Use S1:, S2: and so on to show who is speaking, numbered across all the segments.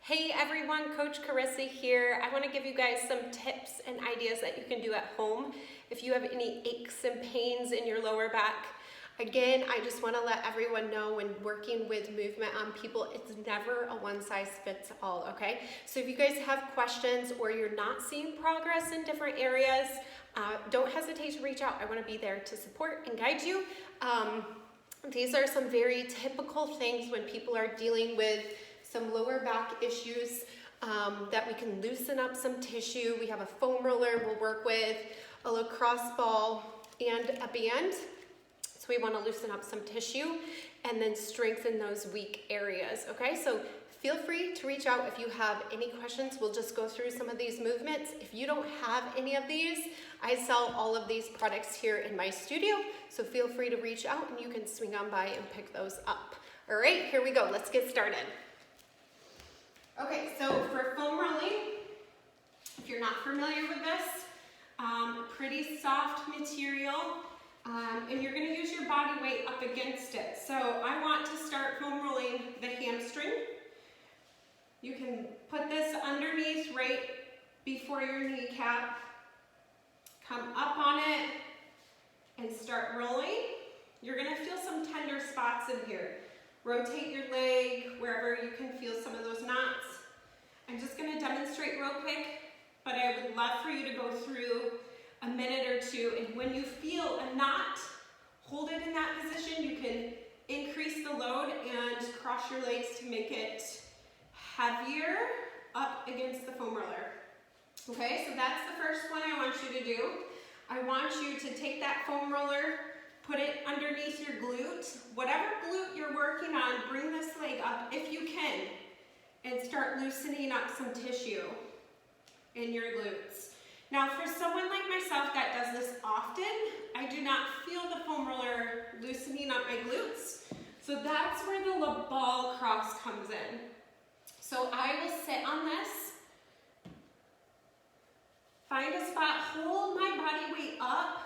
S1: Hey everyone, Coach Carissa here. I want to give you guys some tips and ideas that you can do at home if you have any aches and pains in your lower back. Again, I just want to let everyone know when working with movement on people, it's never a one size fits all, okay? So if you guys have questions or you're not seeing progress in different areas, don't hesitate to reach out. I want to be there to support and guide you. These are some very typical things when people are dealing with some lower back issues that we can loosen up some tissue. We have a foam roller we'll work with, a lacrosse ball, and a band. So we want to loosen up some tissue and then strengthen those weak areas, okay? So feel free to reach out if you have any questions. We'll just go through some of these movements. If you don't have any of these, I sell all of these products here in my studio, so feel free to reach out and you can swing on by and pick those up. All right, here we go. Let's get started. Okay, so for foam rolling, if you're not familiar with this, pretty soft material, and you're going to use your body weight up against it. So I want to start foam rolling the hamstring. You can put this underneath right before your kneecap, come up on it, and start rolling. You're going to feel some tender spots in here. Rotate your leg wherever you can feel some of those knots. I'm just going to demonstrate real quick, but I would love for you to go through a minute or two, and when you feel a knot, hold it in that position. You can increase the load and cross your legs to make it heavier up against the foam roller. Okay, so that's the first one I want you to do. I want you to take that foam roller, put it underneath your glute. Whatever glute you're working on, bring this leg up if you can, and start loosening up some tissue in your glutes. Now for someone like myself that does this often, I do not feel the foam roller loosening up my glutes. So that's where the ball cross comes in. So I will sit on this, find a spot, hold my body weight up,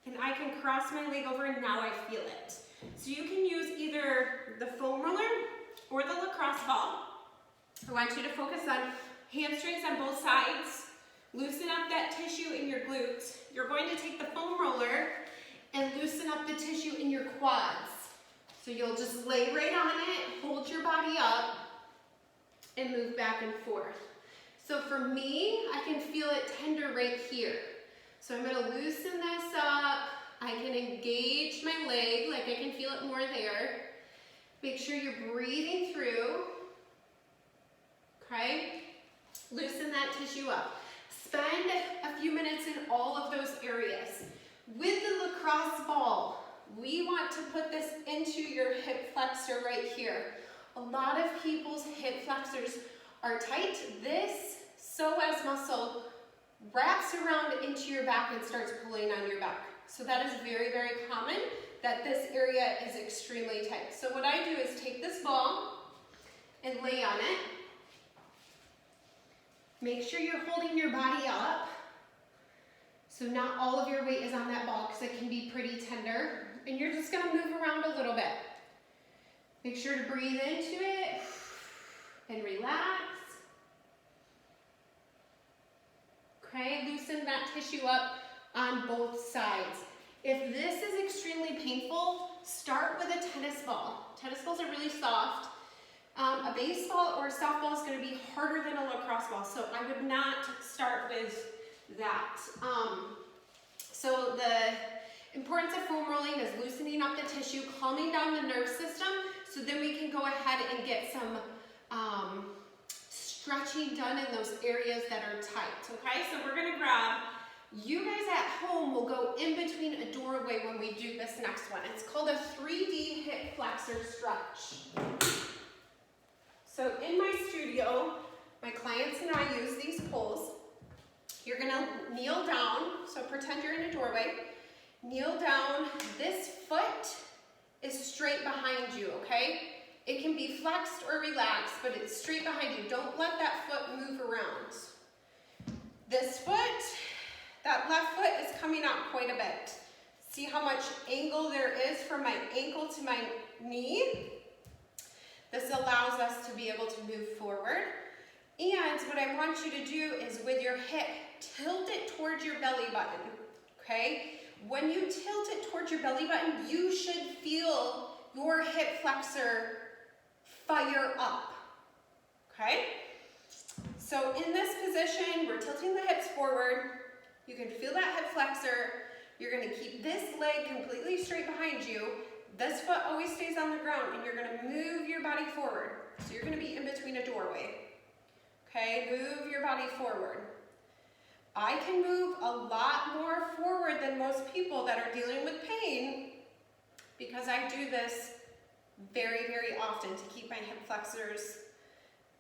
S1: and I can cross my leg over, and now I feel it. So you can use either the foam roller or the lacrosse ball. I want you to focus on hamstrings on both sides. Loosen up that tissue in your glutes. You're going to take the foam roller and loosen up the tissue in your quads. So you'll just lay right on it, hold your body up, and move back and forth. So for me, I can feel it tender right here. So I'm going to loosen this up. I can engage my leg, like I can feel it more there. Make sure you're breathing through. Okay? Loosen that tissue up. Spend a few minutes in all of those areas. With the lacrosse ball, we want to put this into your hip flexor right here. A lot of people's hip flexors are tight. This psoas muscle wraps around into your back and starts pulling on your back. So that is very, very common that this area is extremely tight. So what I do is take this ball and lay on it. Make sure you're holding your body up. So not all of your weight is on that ball because it can be pretty tender. And you're just going to move around a little bit. Make sure to breathe into it and relax. Okay, loosen that tissue up on both sides. If this is extremely painful, start with a tennis ball. Tennis balls are really soft. A baseball or a softball is going to be harder than a lacrosse ball, so I would not start with that. So the importance of foam rolling is loosening up the tissue, calming down the nerve system, so then we can go ahead and get some stretching done in those areas that are tight, okay? So we're gonna grab, you guys at home will go in between a doorway when we do this next one. It's called a 3D hip flexor stretch. So in my studio, my clients and I use these poles. You're gonna kneel down, so pretend you're in a doorway. Kneel down, this foot is straight behind you, okay? It can be flexed or relaxed, but it's straight behind you. Don't let that foot move around. This foot, that left foot is coming out quite a bit. See how much angle there is from my ankle to my knee? This allows us to be able to move forward. And what I want you to do is with your hip, tilt it towards your belly button, okay? When you tilt it towards your belly button, you should feel your hip flexor fire up, okay? So in this position, we're tilting the hips forward. You can feel that hip flexor. You're gonna keep this leg completely straight behind you. This foot always stays on the ground, and you're gonna move your body forward. So you're gonna be in between a doorway. Okay, move your body forward. I can move a lot more forward than most people that are dealing with pain because I do this very, very often to keep my hip flexors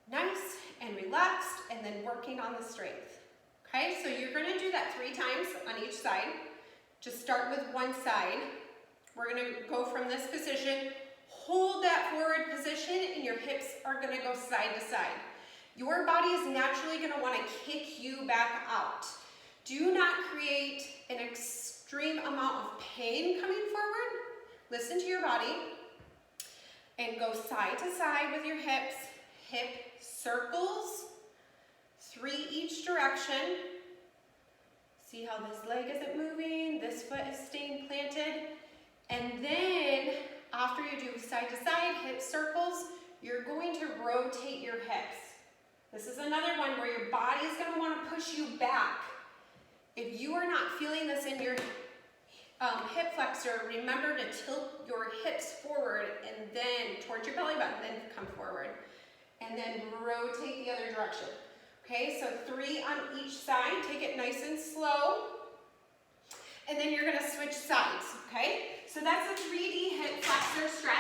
S1: nice and relaxed and then working on the strength. Okay, so you're gonna do that 3 times on each side. Just start with one side. We're gonna go from this position, hold that forward position, and your hips are gonna go side to side. Your body is naturally going to want to kick you back out. Do not create an extreme amount of pain coming forward. Listen to your body and go side to side with your hips. Hip circles, 3 each direction. See how this leg isn't moving, this foot is staying planted. And then after you do side to side hip circles, you're going to rotate your hips. This is another one where your body is going to want to push you back. If you are not feeling this in your hip flexor, remember to tilt your hips forward and then towards your belly button, then come forward. And then rotate the other direction. Okay, so 3 on each side. Take it nice and slow. And then you're going to switch sides, okay? So that's a 3D hip flexor stretch.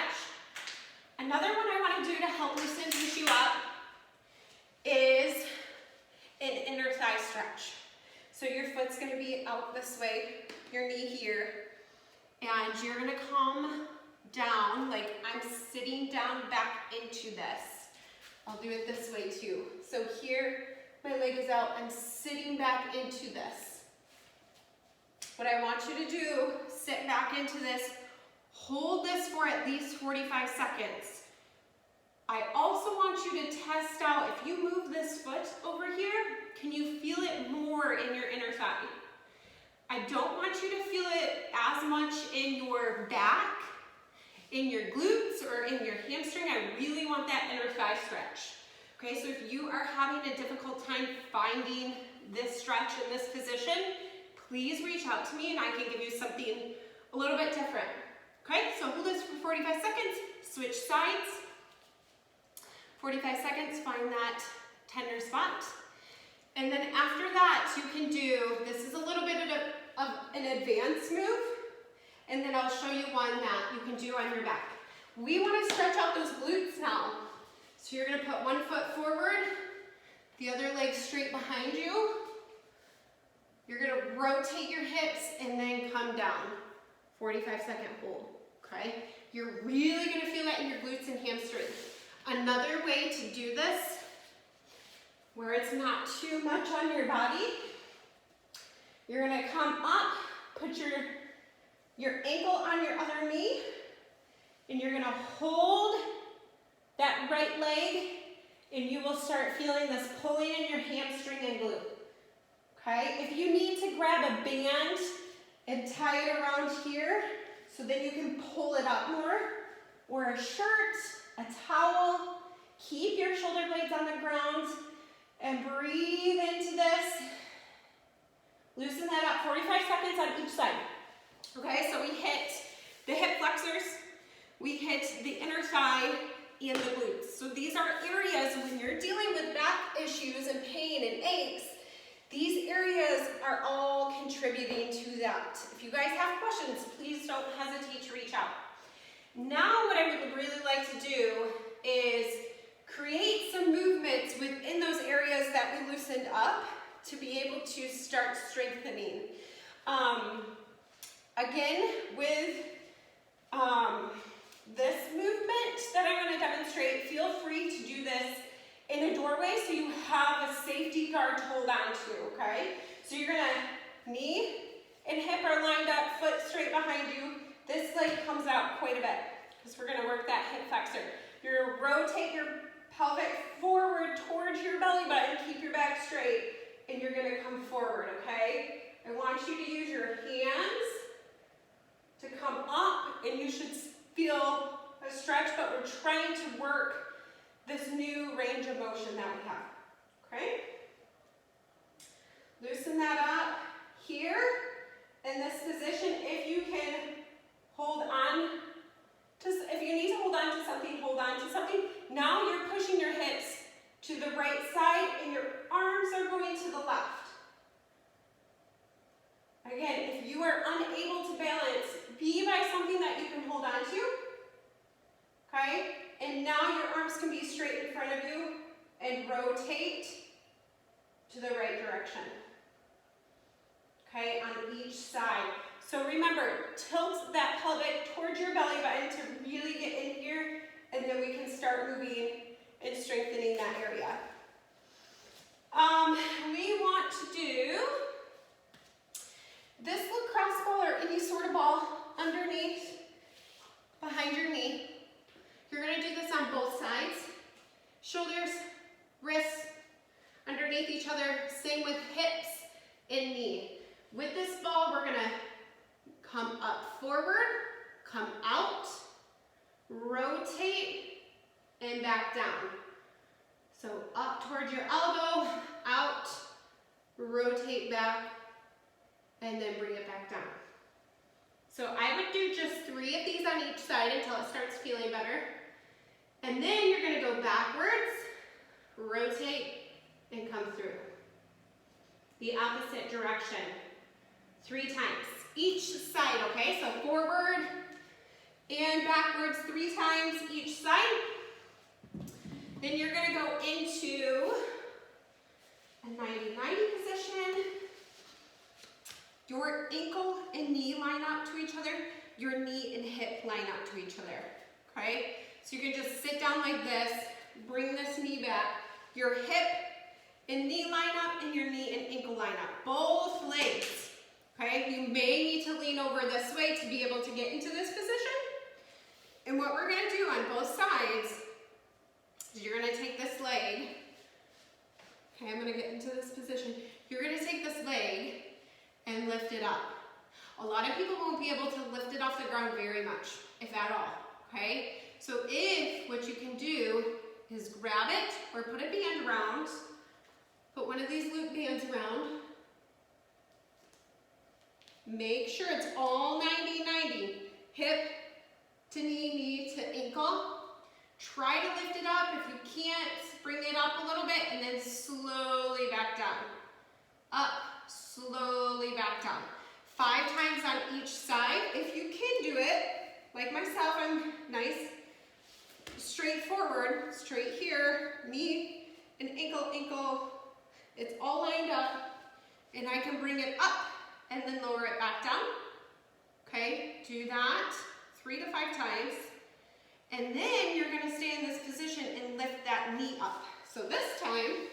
S1: Another one I want to do to help loosen you up is an inner thigh stretch. So your foot's going to be out this way, your knee here, and you're going to come down like I'm sitting down back into this. I'll do it this way too. So here, my leg is out, I'm sitting back into this. What I want you to do, sit back into this, hold this for at least 45 seconds. I also want you to test out, if you move this foot over here, can you feel it more in your inner thigh? I don't want you to feel it as much in your back, in your glutes, or in your hamstring. I really want that inner thigh stretch. Okay, so if you are having a difficult time finding this stretch in this position, please reach out to me and I can give you something a little bit different. Okay, so hold this for 45 seconds, switch sides. 45 seconds, find that tender spot. And then after that, you can do, this is a little bit of an advanced move, and then I'll show you one that you can do on your back. We want to stretch out those glutes now. So you're going to put one foot forward, the other leg straight behind you. You're going to rotate your hips and then come down. 45-second hold, okay? You're really going to feel that in your glutes and hamstrings. Another way to do this, where it's not too much on your body, you're going to come up, put your ankle on your other knee, and you're going to hold that right leg, and you will start feeling this pulling in your hamstring and glute. Okay? If you need to grab a band and tie it around here so then you can pull it up more, or a shirt, a towel, keep your shoulder blades on the ground and breathe into this. Loosen that up, 45 seconds on each side. Okay, so we hit the hip flexors, we hit the inner thigh and the glutes. So these are areas when you're dealing with back issues and pain and aches, these areas are all contributing to that. If you guys have questions, please don't hesitate to reach out. Now what I would really like to do is create some movements within those areas that we loosened up to be able to start strengthening. Again, with this movement that I'm going to demonstrate, feel free to do this in a doorway so you have a safety guard to hold on to, okay? So you're going to, knee and hip are lined up, foot straight behind you. This leg comes out quite a bit because we're going to work that hip flexor. You're going to rotate your pelvic forward towards your belly button, keep your back straight, and you're gonna come forward, okay? I want you to use your hands to come up, and you should feel a stretch, but we're trying to work this new range of motion that we have, okay? Loosen that up here in this position. If you can hold on to, if you need to hold on to something, hold on to something. Now you're pushing your hips to the right side and your arms are going to the left. Again, if you are unable to balance, be by something that you can hold on to. Okay? And now your arms can be straight in front of you and rotate to the right direction. Okay, on each side. So remember, tilt that pelvic towards your belly button to really get in here, and then we can start moving and strengthening that area. We want to do this lacrosse ball or any sort of ball underneath, behind your knee. You're going to do this on both sides. Shoulders, wrists, underneath each other. Same with hips and knee. With this ball, we're going to come up forward, come out, rotate, and back down. So up towards your elbow, out, rotate back, and then bring it back down. So I would do just 3 of these on each side until it starts feeling better. And then you're going to go backwards, rotate, and come through. The opposite direction. 3 times. Each side, okay? So forward and backwards 3 times each side. Then you're going to go into a 90-90 position. Your ankle and knee line up to each other. Your knee and hip line up to each other, okay? So you can just sit down like this, bring this knee back. Your hip and knee line up and your knee and ankle line up. Both legs, okay? You may need to lean over this way to be able to get into this position. And what we're gonna do on both sides is you're gonna take this leg, okay, I'm gonna get into this position. You're gonna take this leg and lift it up. A lot of people won't be able to lift it off the ground very much, if at all, okay? So if what you can do is grab it or put a band around, put one of these loop bands around, make sure it's all 90-90, hip to knee, knee to ankle. Try to lift it up. If you can't, bring it up a little bit and then slowly back down. Up, slowly back down. 5 times on each side. If you can do it, like myself, I'm nice, straight forward, straight here, knee and ankle, ankle. It's all lined up, and I can bring it up and then lower it back down. Okay, do that 3 to 5 times. And then you're gonna stay in this position and lift that knee up. So this time,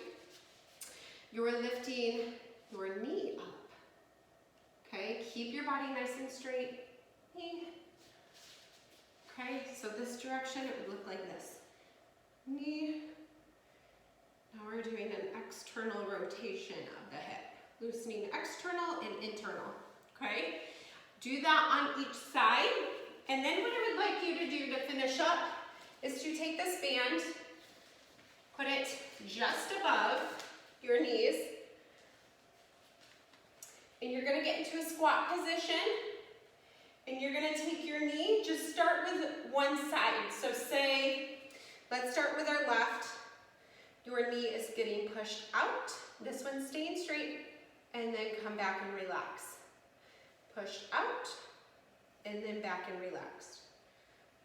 S1: you're lifting your knee up. Okay, keep your body nice and straight. Okay, so this direction, it would look like this. Knee. Now we're doing an external rotation of the hip. Loosening external and internal, okay? Do that on each side. And then what I would like you to do to finish up is to take this band, put it just above your knees, and you're gonna get into a squat position, and you're gonna take your knee, just start with one side. So say, let's start with our left. Your knee is getting pushed out, this one's staying straight, and then come back and relax. Push out, and then back and relax.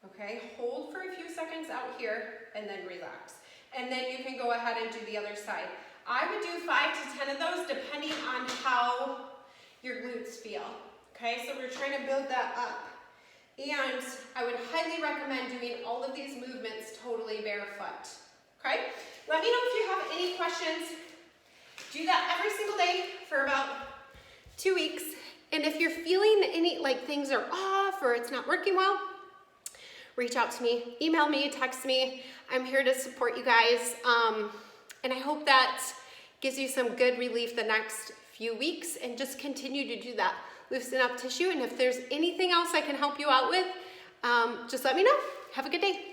S1: Okay, hold for a few seconds out here, and then relax. And then you can go ahead and do the other side. I would do 5 to 10 of those depending on how your glutes feel. Okay, so we're trying to build that up. And I would highly recommend doing all of these movements totally barefoot. Okay, let me know if you have any questions. Do that every single day for about 2 weeks. And if you're feeling any, like things are off or it's not working well, reach out to me, email me, text me. I'm here to support you guys. And I hope that gives you some good relief the next few weeks, and just continue to do that. Loosen up tissue, and if there's anything else I can help you out with, just let me know. Have a good day.